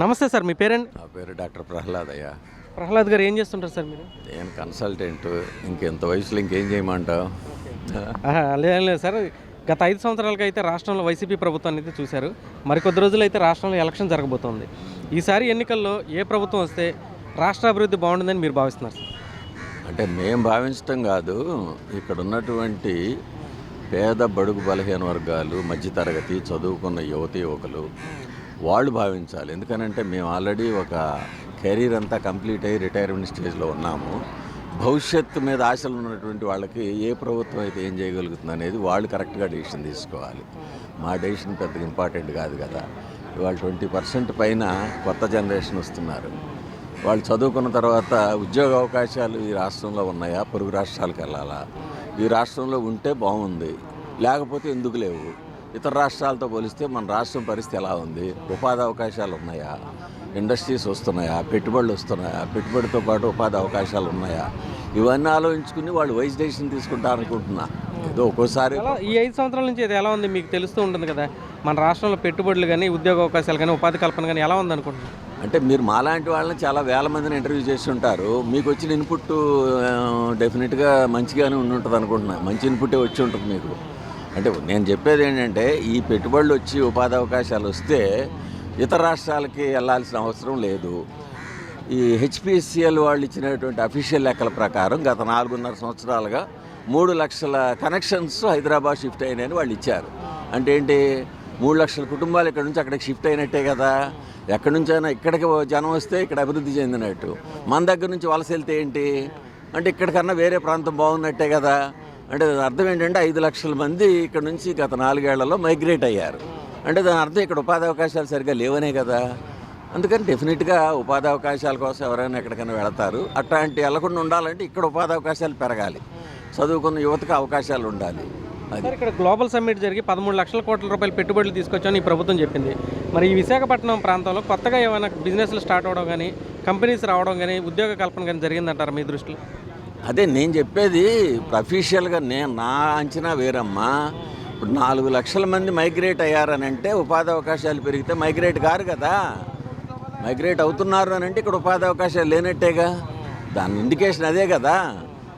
నమస్తే సార్, మీ పేరండి? నా పేరు డాక్టర్ ప్రహ్లాద్ అయ్యా. ప్రహ్లాద్ గారు ఏం చేస్తుంటారు సార్ మీరు? నేను కన్సల్టెంట్. ఇంకెంత వయసులో ఇంకేం చేయమంటావు? లేదు లేదు సార్, గత 5 సంవత్సరాలుగా అయితే రాష్ట్రంలో వైసీపీ ప్రభుత్వాన్ని అయితే చూశారు. మరికొద్ది రోజులు అయితే రాష్ట్రంలో ఎలక్షన్ జరగబోతోంది. ఈసారి ఎన్నికల్లో ఏ ప్రభుత్వం వస్తే రాష్ట్ర అభివృద్ధి బాగుంటుందని మీరు భావిస్తున్నారు సార్? అంటే మేము భావించటం కాదు, ఇక్కడ ఉన్నటువంటి పేద బడుగు బలహీన వర్గాలు, మధ్యతరగతి చదువుకున్న యువతి యువకులు వాళ్ళు భావించాలి. ఎందుకనంటే మేము ఆల్రెడీ ఒక కెరీర్ అంతా కంప్లీట్ అయ్యి రిటైర్మెంట్ స్టేజ్లో ఉన్నాము. భవిష్యత్తు మీద ఆశలు ఉన్నటువంటి వాళ్ళకి ఏ ప్రభుత్వం అయితే ఏం చేయగలుగుతుంది అనేది వాళ్ళు కరెక్ట్గా డెసిషన్ తీసుకోవాలి. మా డెసిషన్ పెద్దగా ఇంపార్టెంట్ కాదు కదా. ఇవాళ 20% పైన కొత్త జనరేషన్ వస్తున్నారు. వాళ్ళు చదువుకున్న తర్వాత ఉద్యోగ అవకాశాలు ఈ రాష్ట్రంలో ఉన్నాయా, పొరుగు రాష్ట్రాలకు వెళ్ళాలా? ఈ రాష్ట్రంలో ఉంటే బాగుంది, లేకపోతే ఎందుకు లేవు? ఇతర రాష్ట్రాలతో పోలిస్తే మన రాష్ట్రం పరిస్థితి ఎలా ఉంది? ఉపాధి అవకాశాలు ఉన్నాయా? ఇండస్ట్రీస్ వస్తున్నాయా? పెట్టుబడులు వస్తున్నాయా? పెట్టుబడితో పాటు ఉపాధి అవకాశాలు ఉన్నాయా? ఇవన్నీ ఆలోచించుకుని వాళ్ళు వైస్ డెసిషన్ తీసుకుంటారనుకుంటున్నా. ఏదో ఒక్కోసారి ఈ 5 సంవత్సరాల నుంచి ఇది ఎలా ఉంది మీకు తెలుస్తూ ఉంటుంది కదా, మన రాష్ట్రంలో పెట్టుబడులు కానీ, ఉద్యోగ అవకాశాలు కానీ, ఉపాధి కల్పన కానీ ఎలా ఉంది అనుకుంటున్నారు? అంటే మీరు మాలాంటి వాళ్ళని చాలా వేల మందిని ఇంటర్వ్యూ చేసి ఉంటారు. మీకు వచ్చిన ఇన్పుట్ డెఫినెట్గా మంచిగానే ఉంటుంది అనుకుంటున్నా. మంచి ఇన్పుటే వచ్చి ఉంటుంది మీకు. అంటే నేను చెప్పేది ఏంటంటే, ఈ పెట్టుబడులు వచ్చి ఉపాధి అవకాశాలు వస్తే ఇతర రాష్ట్రాలకి వెళ్ళాల్సిన అవసరం లేదు. ఈ హెచ్పిసిఎల్ వాళ్ళు ఇచ్చినటువంటి అఫీషియల్ లెక్కల ప్రకారం గత 4.5 సంవత్సరాలుగా 3 లక్షల కనెక్షన్స్ హైదరాబాద్ షిఫ్ట్ అయినాయని వాళ్ళు ఇచ్చారు. అంటే ఏంటి, 3 లక్షల కుటుంబాలు ఇక్కడ నుంచి అక్కడికి షిఫ్ట్ అయినట్టే కదా. ఎక్కడి నుంచైనా ఇక్కడికి జనం వస్తే ఇక్కడ అభివృద్ధి చెందినట్టు. మన దగ్గర నుంచి వలస వెళ్తే ఏంటి అంటే, ఇక్కడికన్నా వేరే ప్రాంతం బాగున్నట్టే కదా. అంటే దాని అర్థం ఏంటంటే 5 లక్షల మంది ఇక్కడ నుంచి గత 4 ఏళ్లలో మైగ్రేట్ అయ్యారు. అంటే దాని అర్థం ఇక్కడ ఉపాధి అవకాశాలు సరిగ్గా లేవనే కదా. అందుకని డెఫినెట్గా ఉపాధి అవకాశాల కోసం ఎవరైనా ఎక్కడికైనా వెళతారు. అట్లాంటి వెళ్లకుండా ఉండాలంటే ఇక్కడ ఉపాధి అవకాశాలు పెరగాలి, చదువుకున్న యువతకు అవకాశాలు ఉండాలి. సార్, ఇక్కడ గ్లోబల్ సమ్మిట్ జరిగి 13 లక్షల కోట్ల రూపాయల పెట్టుబడులు తీసుకొచ్చామని ఈ ప్రభుత్వం చెప్పింది. మరి ఈ విశాఖపట్నం ప్రాంతంలో కొత్తగా ఏమైనా బిజినెస్లు స్టార్ట్ అవ్వడం కానీ, కంపెనీస్ రావడం కానీ, ఉద్యోగ కల్పన కానీ జరిగిందంటారా మీ దృష్టిలో? అదే నేను చెప్పేది. అఫీషియల్గా నా అంచనా వేరమ్మా. ఇప్పుడు 4 లక్షల మంది మైగ్రేట్ అయ్యారని అంటే ఉపాధి అవకాశాలు పెరిగితే మైగ్రేట్ కారు కదా. మైగ్రేట్ అవుతున్నారు అని అంటే ఇక్కడ ఉపాధి అవకాశాలు లేనట్టేగా. దాని ఇండికేషన్ అదే కదా.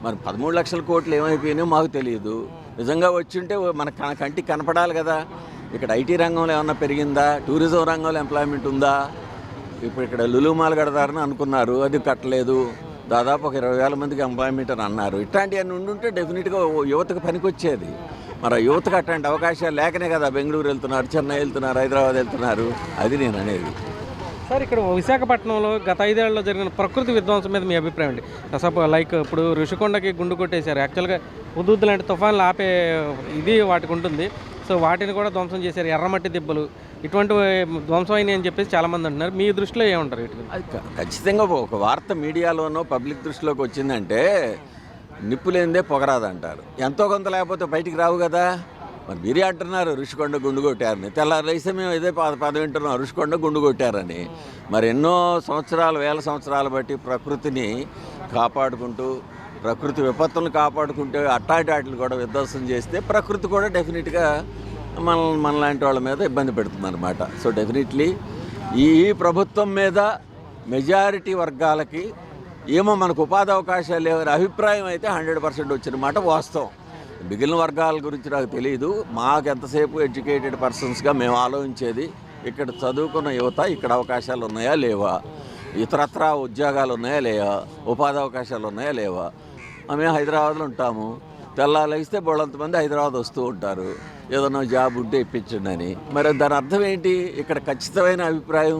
మరి 13 లక్షల కోట్లు ఏమైపోయినాయో మాకు తెలియదు. నిజంగా వచ్చి ఉంటే మన కంటికి కనపడాలి కదా. ఇక్కడ ఐటీ రంగంలో ఏమన్నా పెరిగిందా? టూరిజం రంగంలో ఎంప్లాయ్మెంట్ ఉందా? ఇప్పుడు ఇక్కడ లులు మాల్ కడతారని అనుకున్నారు, అది కట్టలేదు. దాదాపు ఒక 20,000 మందికి ఎంప్లాయ్మెంట్ అని అన్నారు. ఇట్లాంటివన్నీ ఉండుంటే డెఫినెట్గా యువతకు పనికొచ్చేది. మరి ఆ యువతకు అట్లాంటి అవకాశాలు లేకనే కదా బెంగళూరు వెళ్తున్నారు, చెన్నై వెళ్తున్నారు, హైదరాబాద్ వెళ్తున్నారు. అది నేను అనేది. సార్, ఇక్కడ విశాఖపట్నంలో గత 5 ఏళ్లలో జరిగిన ప్రకృతి విధ్వంసం మీద మీ అభిప్రాయం అండి? లైక్ ఇప్పుడు ఋషికొండకి గుండు కొట్టేశారు. యాక్చువల్గా హుదూద్ లాంటి తుఫాన్లు ఆపే ఇది వాటికి ఉంటుంది. సో వాటిని కూడా ధ్వంసం చేశారు. ఎర్రమట్టి దిబ్బలు ఇటువంటి ధ్వంసం అయినాయి అని చెప్పేసి చాలామంది అంటున్నారు. మీ దృష్టిలో ఏమంటారు? ఇటు అది ఖచ్చితంగా ఒక వార్త మీడియాలోనో పబ్లిక్ దృష్టిలోకి వచ్చిందంటే నిప్పు లేనిదే పొగరాదంటారు. ఎంతో కొంత లేకపోతే బయటికి రావు కదా. మరి మీరే అంటున్నారు ఋషికొండ గుండు కొట్టారని. తెల్లారైతే మేము ఇదే పదం వింటున్నాం, ఋషికొండ గుండు కొట్టారని. మరి ఎన్నో సంవత్సరాలు, వేల సంవత్సరాలు బట్టి ప్రకృతిని కాపాడుకుంటూ, ప్రకృతి విపత్తులను కాపాడుకుంటే అట్టాటి వాటిని కూడా విధ్వంసం చేస్తే ప్రకృతి కూడా డెఫినెట్గా మనలాంటి వాళ్ళ మీద ఇబ్బంది పెడుతుంది అనమాట. సో డెఫినెట్లీ ఈ ప్రభుత్వం మీద మెజారిటీ వర్గాలకి ఏమో మనకు ఉపాధి అవకాశాలు లేవని అభిప్రాయం అయితే 100% వచ్చిన మాట వాస్తవం. మిగిలిన వర్గాల గురించి నాకు తెలియదు. మాకు ఎంతసేపు ఎడ్యుకేటెడ్ పర్సన్స్గా మేము ఆలోచించేది, ఇక్కడ చదువుకున్న యువత ఇక్కడ అవకాశాలు ఉన్నాయా లేవా, ఇతరత్రా ఉద్యోగాలు ఉన్నాయా లేవా, ఉపాధి అవకాశాలు ఉన్నాయా లేవా. మేము హైదరాబాద్లో ఉంటాము. తెల్లాలేస్తే బోళ్ళంతమంది హైదరాబాద్ వస్తూ ఉంటారు, ఏదన్నా జాబ్ ఉంటే ఇప్పించండి అని. మరి దాని అర్థం ఏంటి? ఇక్కడ ఖచ్చితమైన అభిప్రాయం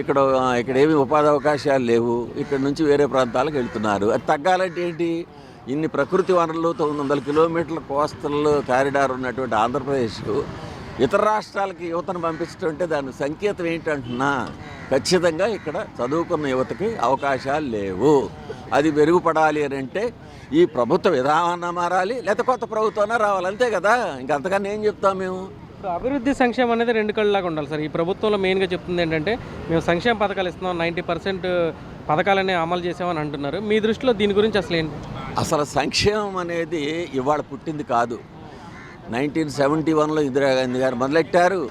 ఇక్కడ ఏమి ఉపాధి అవకాశాలు లేవు, ఇక్కడ నుంచి వేరే ప్రాంతాలకు వెళ్తున్నారు. అది తగ్గాలంటే ఏంటి? ఇన్ని ప్రకృతి వనరులు, 900 కిలోమీటర్ల కోస్టల్ కారిడార్ ఉన్నటువంటి ఆంధ్రప్రదేశ్ ఇతర రాష్ట్రాలకి యువతను పంపిస్తుంటే దాని సంకేతం ఏంటంటున్నా, ఖచ్చితంగా ఇక్కడ చదువుకున్న యువతకి అవకాశాలు లేవు. అది మెరుగుపడాలి అని అంటే ఈ ప్రభుత్వ విధానం మారాలి, లేకపోతే కొత్త ప్రభుత్వాన్ని రావాలి, అంతే కదా. ఇంకంతకన్నా ఏం చెప్తాం మేము? అభివృద్ధి సంక్షేమం అనేది 2 కళ్ళలాగా ఉండాలి సార్. ఈ ప్రభుత్వంలో మెయిన్గా చెప్తుంది ఏంటంటే, మేము సంక్షేమ పథకాలు ఇస్తున్నాం, 90% పథకాలనే అమలు చేసామని అంటున్నారు. మీ దృష్టిలో దీని గురించి అసలు ఏంటి? అసలు సంక్షేమం అనేది ఇవాళ పుట్టింది కాదు. 1971లో ఇందిరాగాంధీ గారు మొదలెట్టారు,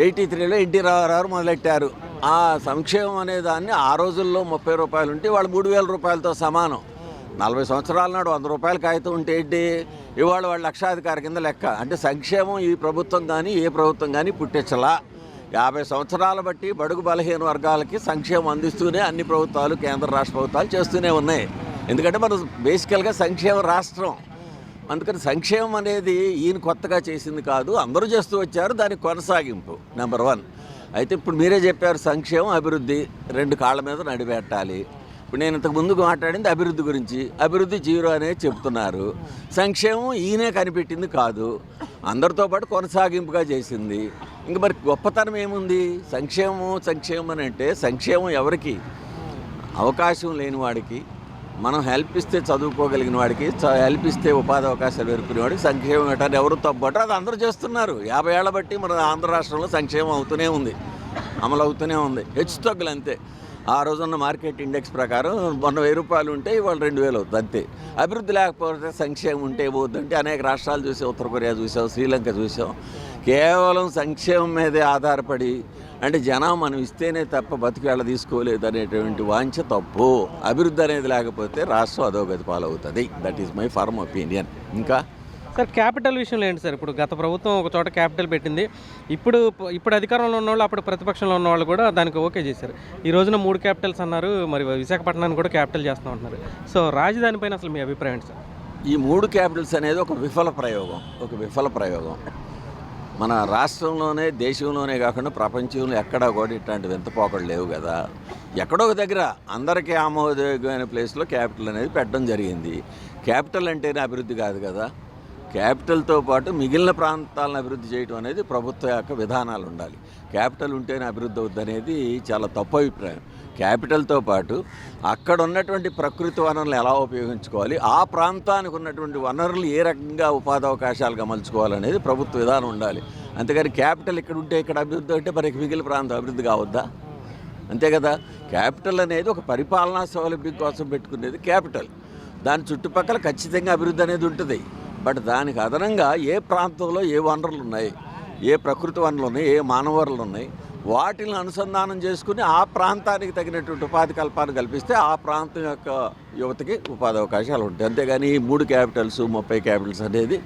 83లో ఎన్టీ రామారావు మొదలెట్టారు. ఆ సంక్షేమం అనే దాన్ని ఆ రోజుల్లో 30 రూపాయలు ఉంటే వాళ్ళు 3,000 రూపాయలతో సమానం. 40 సంవత్సరాల నాడు 100 రూపాయల కాగితం ఉంటే ఏంటి, ఇవాళ వాళ్ళు లక్షాధికారి కింద లెక్క. అంటే సంక్షేమం ఈ ప్రభుత్వం కానీ ఏ ప్రభుత్వం కానీ పుట్టించలా. 50 సంవత్సరాల బట్టి బడుగు బలహీన వర్గాలకి సంక్షేమం అందిస్తూనే అన్ని ప్రభుత్వాలు, కేంద్ర రాష్ట్ర ప్రభుత్వాలు చేస్తూనే ఉన్నాయి. ఎందుకంటే మనం బేసికల్గా సంక్షేమ రాష్ట్రం. అందుకని సంక్షేమం అనేది ఈయన కొత్తగా చేసింది కాదు, అందరూ చేస్తూ వచ్చారు, దానికి కొనసాగింపు నెంబర్ 1. అయితే ఇప్పుడు మీరే చెప్పారు, సంక్షేమం అభివృద్ధి 2 కాళ్ళ మీద నడిపెట్టాలి. ఇప్పుడు నేను ఇంతకు ముందుకు మాట్లాడింది అభివృద్ధి గురించి. అభివృద్ధి జీరో అనేది చెప్తున్నారు. సంక్షేమం ఈయనే కనిపెట్టింది కాదు, అందరితో పాటు కొనసాగింపుగా చేసింది. ఇంక మరి గొప్పతనం ఏముంది? సంక్షేమం అని అంటే సంక్షేమం ఎవరికి? అవకాశం లేని వాడికి, మనం హెల్ప్ ఇస్తే చదువుకోగలిగిన వాడికి, హెల్ప్ ఇస్తే ఉపాధి అవకాశాలు పెరుకునే వాడికి సంక్షేమం పెట్టాలి. ఎవరు తప్పబట్టారు అది అందరూ చేస్తున్నారు. 50 ఏళ్ల బట్టి మన ఆంధ్ర రాష్ట్రంలో సంక్షేమం అవుతూనే ఉంది, అమలు అవుతూనే ఉంది. హెచ్చు తగ్గులు అంతే. ఆ రోజున్న మార్కెట్ ఇండెక్స్ ప్రకారం మొన్న 1000 రూపాయలు ఉంటే ఇవాళ 2000 అవుతుంది అంతే. అభివృద్ధి లేకపోతే సంక్షేమం ఉంటే ఏమవుతుందంటే అనేక రాష్ట్రాలు చూసాం, ఉత్తర కొరియా చూసాం, శ్రీలంక చూసాం. కేవలం సంక్షేమం మీదే ఆధారపడి, అంటే జనం మనం ఇస్తేనే తప్ప బతికి వెళ్ళ తీసుకోలేదు అనేటువంటి వాంఛ తప్పు. అభివృద్ధి అనేది లేకపోతే రాష్ట్రం అధోగతి పాలవుతుంది. That is my firm opinion. ఇంకా సార్ క్యాపిటల్ విషయంలో ఏంటి సార్? ఇప్పుడు గత ప్రభుత్వం ఒక చోట క్యాపిటల్ పెట్టింది, ఇప్పుడు అధికారంలో ఉన్న వాళ్ళు, అప్పుడు ప్రతిపక్షంలో ఉన్న వాళ్ళు కూడా దానికి ఓకే చేశారు. ఈ రోజున 3 క్యాపిటల్స్ అన్నారు, మరి విశాఖపట్నాన్ని కూడా క్యాపిటల్ చేస్తూ ఉంటున్నారు. సో రాజధాని పైన అసలు మీ అభిప్రాయం ఏంటి సార్? ఈ 3 క్యాపిటల్స్ అనేది ఒక విఫల ప్రయోగం. మన రాష్ట్రంలోనే, దేశంలోనే కాకుండా ప్రపంచంలో ఎక్కడా కూడా ఇట్లాంటి వింతపోకళ్ళు లేవు కదా. ఎక్కడో ఒక దగ్గర అందరికీ ఆమోదయోగ్యమైన ప్లేస్లో క్యాపిటల్ అనేది పెట్టడం జరిగింది. క్యాపిటల్ అంటేనే అభివృద్ధి కాదు కదా. క్యాపిటల్తో పాటు మిగిలిన ప్రాంతాలను అభివృద్ధి చేయడం అనేది ప్రభుత్వ యొక్క విధానాలు ఉండాలి. క్యాపిటల్ ఉంటేనే అభివృద్ధి అవుద్ది అనేది చాలా తప్పు అభిప్రాయం. క్యాపిటల్తో పాటు అక్కడ ఉన్నటువంటి ప్రకృతి వనరులు ఎలా ఉపయోగించుకోవాలి, ఆ ప్రాంతానికి ఉన్నటువంటి వనరులు ఏ రకంగా ఉపాధి అవకాశాలుగా మలుచుకోవాలనేది ప్రభుత్వ విధానం ఉండాలి. అంతేగాని క్యాపిటల్ ఇక్కడ ఉంటే ఇక్కడ అభివృద్ధి అంటే మరి మిగిలిన ప్రాంతం అభివృద్ధి కావద్దా? అంతే కదా. క్యాపిటల్ అనేది ఒక పరిపాలనా సౌలభ్యం కోసం పెట్టుకునేది క్యాపిటల్. దాని చుట్టుపక్కల ఖచ్చితంగా అభివృద్ధి అనేది ఉంటుంది. బట్ దానికి అదనంగా ఏ ప్రాంతంలో ఏ వనరులు ఉన్నాయి, ఏ ప్రకృతి వనరులు ఉన్నాయి, ఏ మానవ వనరులు ఉన్నాయి, వాటిని అనుసంధానం చేసుకుని ఆ ప్రాంతానికి తగినటువంటి ఉపాధి కల్పన కల్పిస్తే ఆ ప్రాంతం యొక్క యువతకి ఉపాధి అవకాశాలు ఉంటాయి. అంతేగాని 3 క్యాపిటల్స్ 30 క్యాపిటల్స్ అనేది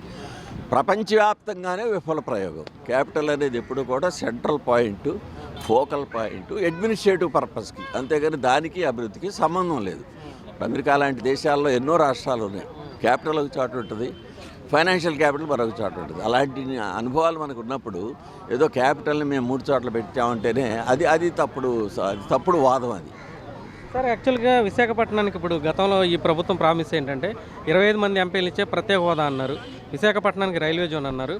ప్రపంచవ్యాప్తంగానే విఫల ప్రయోగం. క్యాపిటల్ అనేది ఎప్పుడు కూడా central point, focal point, administrative పర్పస్కి. అంతేగాని దానికి అభివృద్ధికి సంబంధం లేదు. అమెరికా లాంటి దేశాల్లో ఎన్నో రాష్ట్రాలు ఉన్నాయి. క్యాపిటల్ ఒక చోట ఉంటుంది, ఫైనాన్షియల్ క్యాపిటల్ మరొక చోట ఉంటుంది. అలాంటి అనుభవాలు మనకు ఉన్నప్పుడు ఏదో క్యాపిటల్ని మేము 3 చోట్ల పెట్టామంటేనే అది తప్పుడు వాదం అది. సార్ యాక్చువల్గా విశాఖపట్నానికి ఇప్పుడు గతంలో ఈ ప్రభుత్వం ప్రామిస్ ఏంటంటే 25 మంది ఎంపీలు ఇచ్చే ప్రత్యేక హోదా అన్నారు, విశాఖపట్నానికి రైల్వే జోన్ అన్నారు.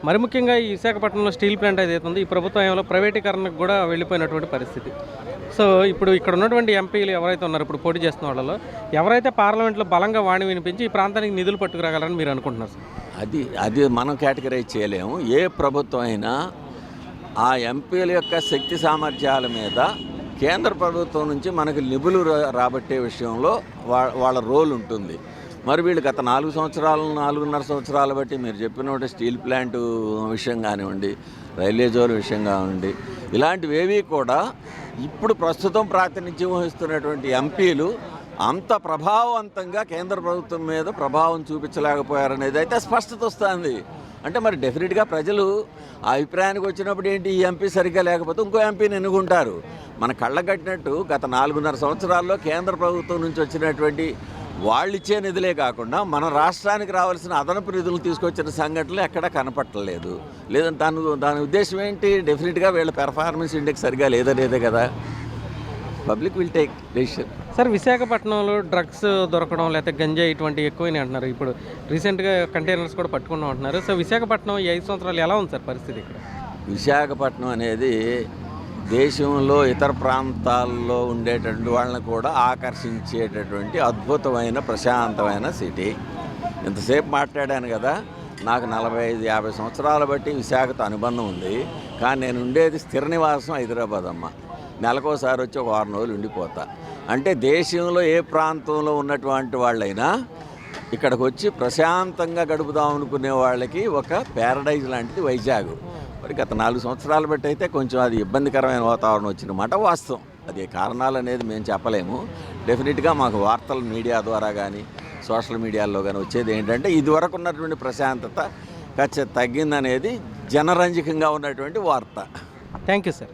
మరి ముఖ్యంగా ఈ విశాఖపట్నంలో స్టీల్ ప్లాంట్ ఏదైతే ఉందో ఈ ప్రభుత్వం ఏమో ప్రైవేటీకరణకు కూడా వెళ్ళిపోయినటువంటి పరిస్థితి. సో ఇప్పుడు ఇక్కడ ఉన్నటువంటి ఎంపీలు ఎవరైతే ఉన్నారో, ఇప్పుడు పోటీ చేస్తున్న వాళ్ళలో ఎవరైతే పార్లమెంట్లో బలంగా వాణి వినిపించి ఈ ప్రాంతానికి నిధులు పట్టుకురాగలరని మీరు అనుకుంటున్నారు సార్? అది మనం కేటగరైజ్ చేయలేము. ఏ ప్రభుత్వం అయినా ఆ ఎంపీల యొక్క శక్తి సామర్థ్యాల మీద కేంద్ర ప్రభుత్వం నుంచి మనకు నిధులు రాబట్టే విషయంలో వాళ్ళ రోల్ ఉంటుంది. మరి వీళ్ళు గత 4.5 సంవత్సరాలు బట్టి మీరు చెప్పినట్టు స్టీల్ ప్లాంట్ విషయం కానివ్వండి, రైల్వే జోన్ విషయం కానివ్వండి, ఇలాంటివేవి కూడా ఇప్పుడు ప్రస్తుతం ప్రాతినిధ్యం వహిస్తున్నటువంటి ఎంపీలు అంత ప్రభావవంతంగా కేంద్ర ప్రభుత్వం మీద ప్రభావం చూపించలేకపోయారనేది అయితే స్పష్టత వస్తుంది. అంటే మరి డెఫినెట్గా ప్రజలు ఆ అభిప్రాయానికి వచ్చినప్పుడు ఏంటి, ఈ ఎంపీ సరిగ్గా లేకపోతే ఇంకో ఎంపీని ఎన్నుకుంటారు. మన కళ్ళగట్టినట్టు గత 4.5 సంవత్సరాల్లో కేంద్ర ప్రభుత్వం నుంచి వచ్చినటువంటి వాళ్ళిచ్చే నిధులే కాకుండా మన రాష్ట్రానికి రావాల్సిన అదనపు నిధులు తీసుకొచ్చిన సంఘటనలు ఎక్కడా కనపట్టలేదు. లేదంటే దాని ఉద్దేశం ఏంటి, డెఫినెట్గా వీళ్ళ పెర్ఫార్మెన్స్ ఇండెక్స్ సరిగా లేదనేదే కదా. Public will take decision. Sir విశాఖపట్నంలో డ్రగ్స్ దొరకడం లేకపోతే గంజాయి ఇటువంటి ఎక్కువైనా అంటున్నారు. ఇప్పుడు రీసెంట్గా కంటైనర్స్ కూడా పట్టుకున్నాం అంటున్నారు. సో విశాఖపట్నం ఈ 5 సంవత్సరాలు ఎలా ఉంది సార్ పరిస్థితి ఇక్కడ? విశాఖపట్నం అనేది దేశంలో ఇతర ప్రాంతాల్లో ఉండేటటువంటి వాళ్ళని కూడా ఆకర్షించేటటువంటి అద్భుతమైన ప్రశాంతమైన సిటీ. ఇంతసేపు మాట్లాడాను కదా, నాకు 45-50 సంవత్సరాల బట్టి విశాఖతో అనుబంధం ఉంది. కానీ నేను ఉండేది స్థిర నివాసం హైదరాబాద్ అమ్మ. నెలకోసారి వచ్చి ఒక 6 రోజులు ఉండిపోతా. అంటే దేశంలో ఏ ప్రాంతంలో ఉన్నటువంటి వాళ్ళైనా ఇక్కడికి వచ్చి ప్రశాంతంగా గడుపుదాం అనుకునే వాళ్ళకి ఒక ప్యారడైజ్ లాంటిది వైజాగ్. మరి గత 4 సంవత్సరాలు బట్టి అయితే కొంచెం అది ఇబ్బందికరమైన వాతావరణం వచ్చిన మాట వాస్తవం. అది కారణాలు అనేది మేము చెప్పలేము. డెఫినెట్గా మాకు వార్తలు మీడియా ద్వారా కానీ సోషల్ మీడియాలో కానీ వచ్చేది ఏంటంటే ఇదివరకు ఉన్నటువంటి ప్రశాంతత ఖచ్చితంగా తగ్గిందనేది జనరంజకంగా ఉన్నటువంటి వార్త. Thank you sir.